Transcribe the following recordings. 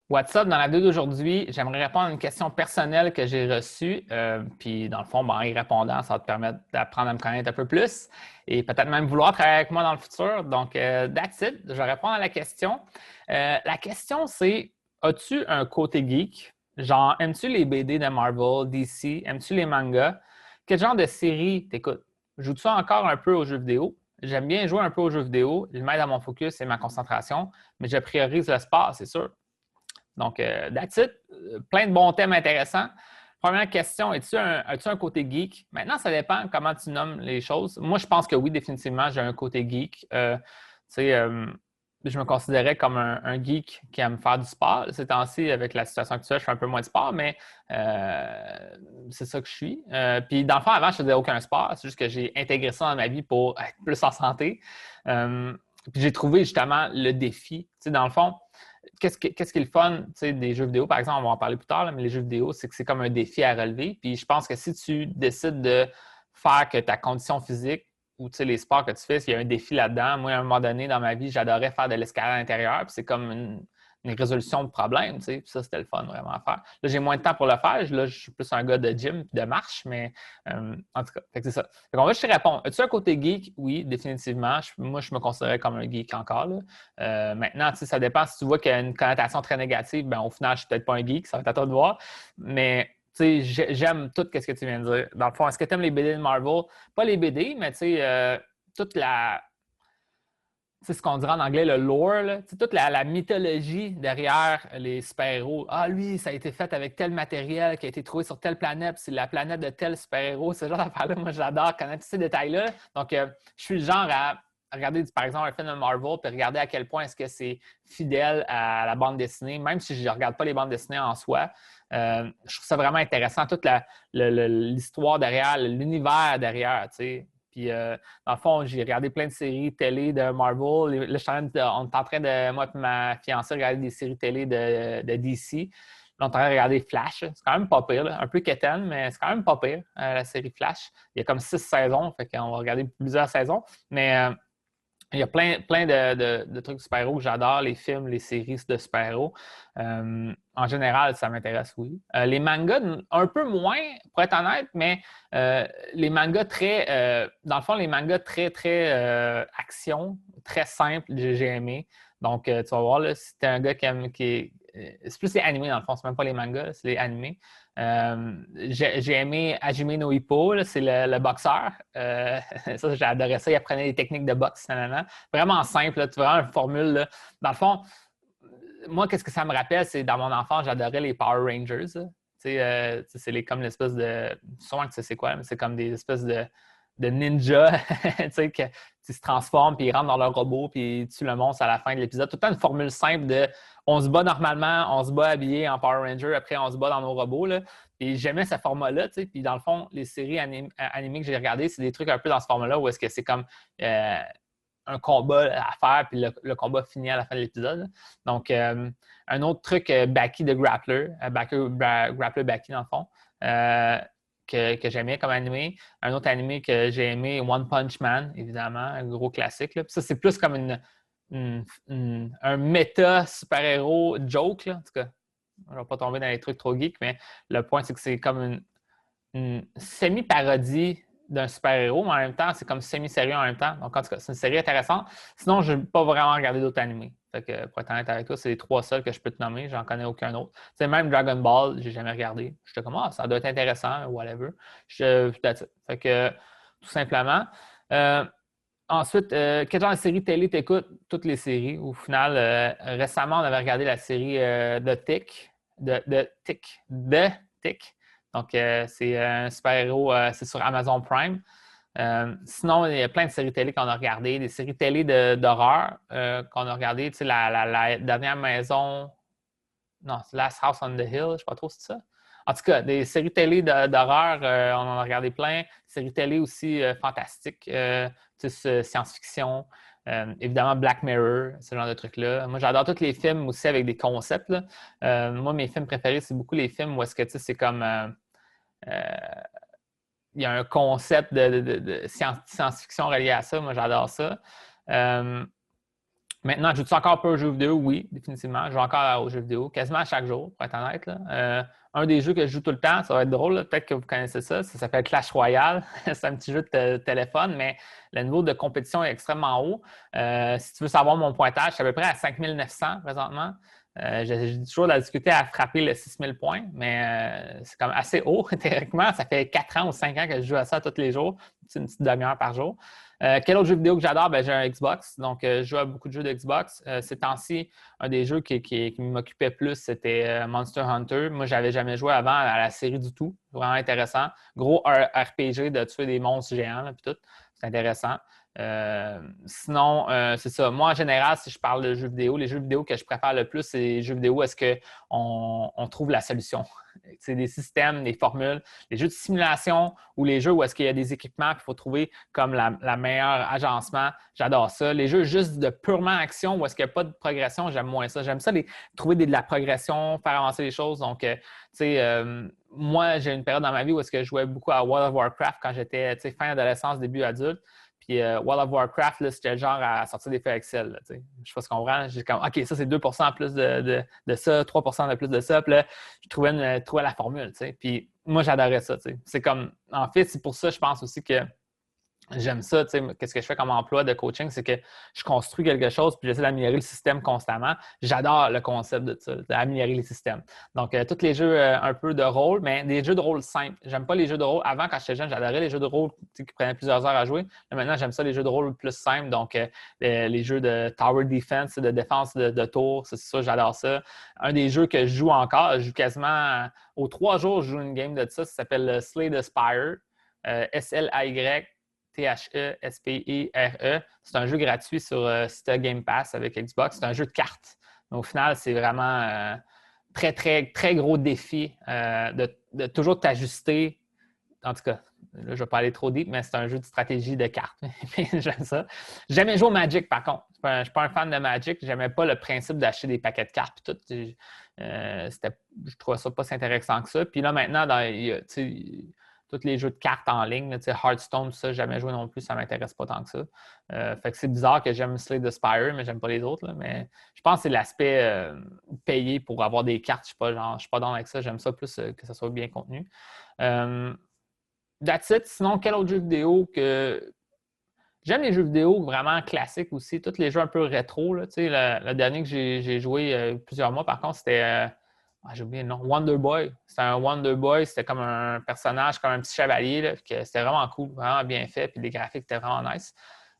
What's up? Dans la vidéo d'aujourd'hui, j'aimerais répondre à une question personnelle que j'ai reçue. Puis, dans le fond, en y répondant, ça va te permettre d'apprendre à me connaître un peu plus et peut-être même vouloir travailler avec moi dans le futur. Donc, that's it. Je vais répondre à la question. La question, c'est, as-tu un côté geek? Genre, aimes-tu les BD de Marvel, DC? Aimes-tu les mangas? Quel genre de série t'écoutes? Joues-tu encore un peu aux jeux vidéo? J'aime bien jouer un peu aux jeux vidéo. Il m'aide à mon focus et ma concentration, mais je priorise le sport, c'est sûr. Donc, that's it. Plein de bons thèmes intéressants. Première question, as-tu un côté geek? Maintenant, ça dépend comment tu nommes les choses. Moi, je pense que oui, définitivement, j'ai un côté geek. Tu sais, je me considérais comme un geek qui aime faire du sport. Ces temps-ci, avec la situation actuelle, je fais un peu moins de sport, mais c'est ça que je suis. Puis, dans le fond, avant, je ne faisais aucun sport. C'est juste que j'ai intégré ça dans ma vie pour être plus en santé. Puis, j'ai trouvé justement le défi. Tu sais, dans le fond, qu'est-ce qui est le fun des jeux vidéo, par exemple, on va en parler plus tard, là, mais les jeux vidéo, c'est que c'est comme un défi à relever. Puis je pense que si tu décides de faire que ta condition physique ou les sports que tu fais, s'il y a un défi là-dedans, moi, à un moment donné dans ma vie, j'adorais faire de l'escalade à l'intérieur. Puis c'est comme une résolution de problème. Puis ça, c'était le fun vraiment à faire. Là, j'ai moins de temps pour le faire. Là, je suis plus un gars de gym et de marche, mais en tout cas, c'est ça. Donc, on va juste te répondre. As-tu un côté geek? Oui, définitivement. Moi, je me considérais comme un geek encore. Là. Maintenant, ça dépend. Si tu vois qu'il y a une connotation très négative, ben, au final, je ne suis peut-être pas un geek. Ça va être à toi de voir. Mais j'aime tout ce que tu viens de dire. Dans le fond, est-ce que tu aimes les BD de Marvel? Pas les BD, mais toute la c'est ce qu'on dirait en anglais le lore, là. Toute la mythologie derrière les super-héros. Ah, lui, ça a été fait avec tel matériel qui a été trouvé sur telle planète, puis c'est la planète de tel super-héros. Ce genre d'affaires-là, moi, j'adore connaître tous ces détails-là. Donc, je suis le genre à regarder, par exemple, un film de Marvel, puis regarder à quel point est-ce que c'est fidèle à la bande dessinée, même si je ne regarde pas les bandes dessinées en soi. Je trouve ça vraiment intéressant, toute l'histoire derrière, l'univers derrière, tu sais. Puis, dans le fond, j'ai regardé plein de séries télé de Marvel. Là, on est en train de, moi et ma fiancée, regarder des séries télé de DC. Là, on est en train de regarder Flash. C'est quand même pas pire, là. Un peu quétaine, mais c'est quand même pas pire, la série Flash. Il y a comme 6 saisons, fait qu'on va regarder plusieurs saisons. Mais il y a plein de trucs de super-héros que j'adore, les films, les séries de super-héros. En général, ça m'intéresse, oui. Les mangas, un peu moins, pour être honnête, mais les mangas dans le fond, les mangas très action, très simples, j'ai aimé. Donc, tu vas voir, là, si tu es un gars qui aime, c'est plus les animés, dans le fond, c'est même pas les mangas, c'est les animés. J'ai aimé Hajime no Ippo, là, c'est le boxeur. Ça, j'ai adoré ça. Il apprenait des techniques de boxe. Nanana. Vraiment simple, là, vraiment une formule. Là. Dans le fond, moi, qu'est-ce que ça me rappelle, c'est dans mon enfance, j'adorais les Power Rangers. C'est comme l'espèce de. Sûrement que tu sais c'est quoi, mais c'est comme des espèces de ninjas qui se transforment, puis ils rentrent dans leur robot, puis ils tuent le monstre à la fin de l'épisode. Tout le temps une formule simple de on se bat normalement, on se bat habillé en Power Ranger, après on se bat dans nos robots. Là. Puis j'aimais ce format-là. Puis dans le fond, les séries animées que j'ai regardées, c'est des trucs un peu dans ce format-là où est-ce que c'est comme un combat à faire, puis le combat finit à la fin de l'épisode. Donc, un autre truc, Baki de Grappler, Grappler Baki dans le fond, que j'aimais comme animé. Un autre animé que j'ai aimé, One Punch Man, évidemment, un gros classique. Là. Puis ça, c'est plus comme un méta super-héros joke. Là. En tout cas, je ne vais pas tomber dans les trucs trop geeks, mais le point, c'est que c'est comme une semi-parodie d'un super-héros, mais en même temps, c'est comme semi-sérieux en même temps. Donc, en tout cas, c'est une série intéressante. Sinon, je n'ai pas vraiment regardé d'autres animés. Fait que, pour être honnête avec toi, c'est les 3 seuls que je peux te nommer. J'en connais aucun autre. C'est même Dragon Ball, j'ai jamais regardé. J'étais comme, ça doit être intéressant, whatever. Fait que, tout simplement. Ensuite, quel genre de série télé t'écoutes? Toutes les séries. Au final, récemment, on avait regardé la série de Tick. De Tick. Donc, c'est un super-héros, c'est sur Amazon Prime. Sinon, il y a plein de séries télé qu'on a regardées, des séries télé d'horreur qu'on a regardées. Tu sais, la dernière maison, non, c'est Last House on the Hill, je ne sais pas trop si c'est ça. En tout cas, des séries télé d'horreur, on en a regardé plein. Séries télé aussi fantastiques, science-fiction. Évidemment, Black Mirror, ce genre de trucs-là. Moi, j'adore tous les films aussi avec des concepts. Là. Moi, mes films préférés, c'est beaucoup les films où est-ce que c'est comme il y a un concept de science-fiction relié à ça. Moi, j'adore ça. Maintenant, je joue encore un peu aux jeux vidéo? Oui, définitivement. Je joue encore aux jeux vidéo quasiment chaque jour, pour être honnête, là. Un des jeux que je joue tout le temps, ça va être drôle, là, peut-être que vous connaissez ça, ça s'appelle Clash Royale. C'est un petit jeu de téléphone, mais le niveau de compétition est extrêmement haut. Si tu veux savoir mon pointage, c'est à peu près à 5900 présentement. J'ai toujours de la difficulté à frapper le 6000 points, mais c'est comme assez haut théoriquement. Ça fait 4 ans ou 5 ans que je joue à ça tous les jours. C'est une petite demi-heure par jour. Quel autre jeu vidéo que j'adore? Ben, j'ai un Xbox, donc je joue à beaucoup de jeux de Xbox. Ces temps-ci, un des jeux qui m'occupait plus, c'était Monster Hunter. Moi, je n'avais jamais joué avant à la série du tout. Vraiment intéressant. Gros RPG de tuer des monstres géants, là, puis tout. C'est intéressant. Sinon, c'est ça. Moi, en général, si je parle de jeux vidéo, les jeux vidéo que je préfère le plus, c'est les jeux vidéo où est-ce qu'on trouve la solution. C'est des systèmes, des formules, les jeux de simulation ou les jeux où est-ce qu'il y a des équipements qu'il faut trouver comme la meilleure agencement. J'adore ça. Les jeux juste de purement action où est-ce qu'il n'y a pas de progression, j'aime moins ça. J'aime ça, trouver de la progression, faire avancer les choses. Donc, tu sais, moi, j'ai une période dans ma vie où est-ce que je jouais beaucoup à World of Warcraft quand j'étais fin adolescence, début adulte. Puis World of Warcraft, c'était le genre à sortir des feuilles Excel. Là, je ne sais pas ce qu'on comprend. J'ai comme, OK, ça, c'est 2% plus de ça, 3% de plus de ça. Puis là, je trouvais la formule. Puis moi, j'adorais ça. C'est comme, en fait, c'est pour ça, je pense aussi que j'aime ça, tu sais, qu'est-ce que je fais comme emploi de coaching, c'est que je construis quelque chose puis j'essaie d'améliorer le système constamment. J'adore le concept de ça, d'améliorer les systèmes. Donc, tous les jeux un peu de rôle, mais des jeux de rôle simples. J'aime pas les jeux de rôle. Avant, quand j'étais jeune, j'adorais les jeux de rôle qui prenaient plusieurs heures à jouer. Mais maintenant, j'aime ça, les jeux de rôle plus simples. Donc, les jeux de Tower Defense, de défense de tour, c'est ça, j'adore ça. Un des jeux que je joue encore, je joue quasiment aux 3 jours, je joue une game de ça, ça s'appelle Slay the Spire. SLAY Thespire. C'est un jeu gratuit sur Sita Game Pass avec Xbox. C'est un jeu de cartes. Mais au final, c'est vraiment très, très, très gros défi de toujours t'ajuster. En tout cas, là, je ne vais pas aller trop deep, mais c'est un jeu de stratégie de cartes. J'aime ça. J'ai jamais joué au Magic, par contre. Je ne suis pas un fan de Magic. Je n'aimais pas le principe d'acheter des paquets de cartes. Tout. Je trouvais ça pas si intéressant que ça. Puis là, maintenant, tous les jeux de cartes en ligne, Hearthstone, ça, jamais joué non plus, ça ne m'intéresse pas tant que ça. Fait que c'est bizarre que j'aime Slay the Spire, mais j'aime pas les autres. Là, mais je pense que c'est l'aspect payé pour avoir des cartes. Je suis pas dans avec ça. J'aime ça plus que ça soit bien contenu. That's it. Sinon, quel autre jeu vidéo que. J'aime les jeux vidéo vraiment classiques aussi, tous les jeux un peu rétro. Là, le dernier que j'ai joué plusieurs mois, par contre, c'était. J'ai oublié le nom. Wonder Boy. C'était un Wonder Boy. C'était comme un personnage, comme un petit chevalier. Là, c'était vraiment cool, vraiment bien fait. Puis les graphiques étaient vraiment nice.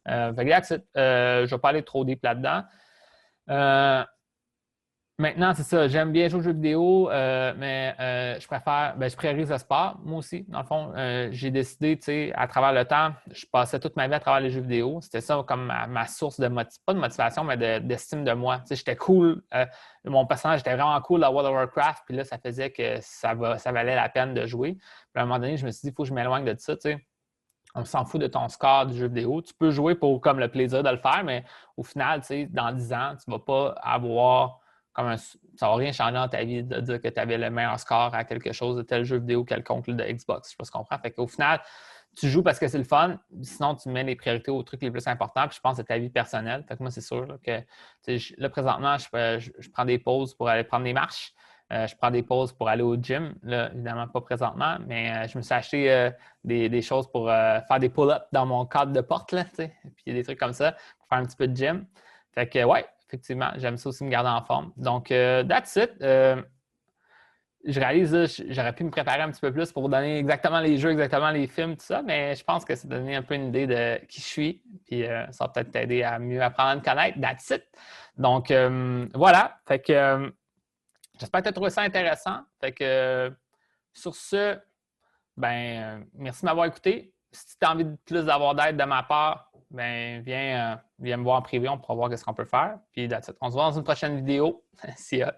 Je ne vais pas aller trop deep là-dedans. Maintenant, c'est ça. J'aime bien jouer aux jeux vidéo, mais je priorise le sport, moi aussi. Dans le fond, j'ai décidé, tu sais, à travers le temps, je passais toute ma vie à travers les jeux vidéo. C'était ça comme ma source de pas de motivation, mais d'estime de moi. Tu sais, j'étais cool. Mon personnage était vraiment cool dans World of Warcraft, puis là, ça faisait que ça valait la peine de jouer. Puis à un moment donné, je me suis dit, il faut que je m'éloigne de ça, tu sais. On s'en fout de ton score du jeu vidéo. Tu peux jouer pour comme le plaisir de le faire, mais au final, tu sais, dans 10 ans, tu ne vas pas avoir ça ne va rien changer dans ta vie de dire que tu avais le meilleur score à quelque chose de tel jeu vidéo quelconque de Xbox. Je ne sais pas si tu comprends. Fait qu'au final, tu joues parce que c'est le fun. Sinon, tu mets les priorités aux trucs les plus importants. Puis je pense que c'est ta vie personnelle. Fait que moi, c'est sûr là, que là, présentement, je prends des pauses pour aller prendre des marches. Je prends des pauses pour aller au gym. Là, évidemment, pas présentement, mais je me suis acheté des choses pour faire des pull-ups dans mon cadre de porte. Là, puis il y a des trucs comme ça pour faire un petit peu de gym. Fait que, ouais, effectivement, j'aime ça aussi me garder en forme. Donc, that's it. Je réalise, là, j'aurais pu me préparer un petit peu plus pour vous donner exactement les jeux, exactement les films, tout ça, mais je pense que c'est donné un peu une idée de qui je suis. Puis ça va peut-être t'aider à mieux apprendre à me connaître. That's it. Donc, voilà. Fait que j'espère que tu as trouvé ça intéressant. Fait que sur ce, merci de m'avoir écouté. Si tu as envie de plus d'avoir d'aide de ma part, viens me voir en privé, on pourra voir ce qu'on peut faire. Puis, that's it. On se voit dans une prochaine vidéo. See ya.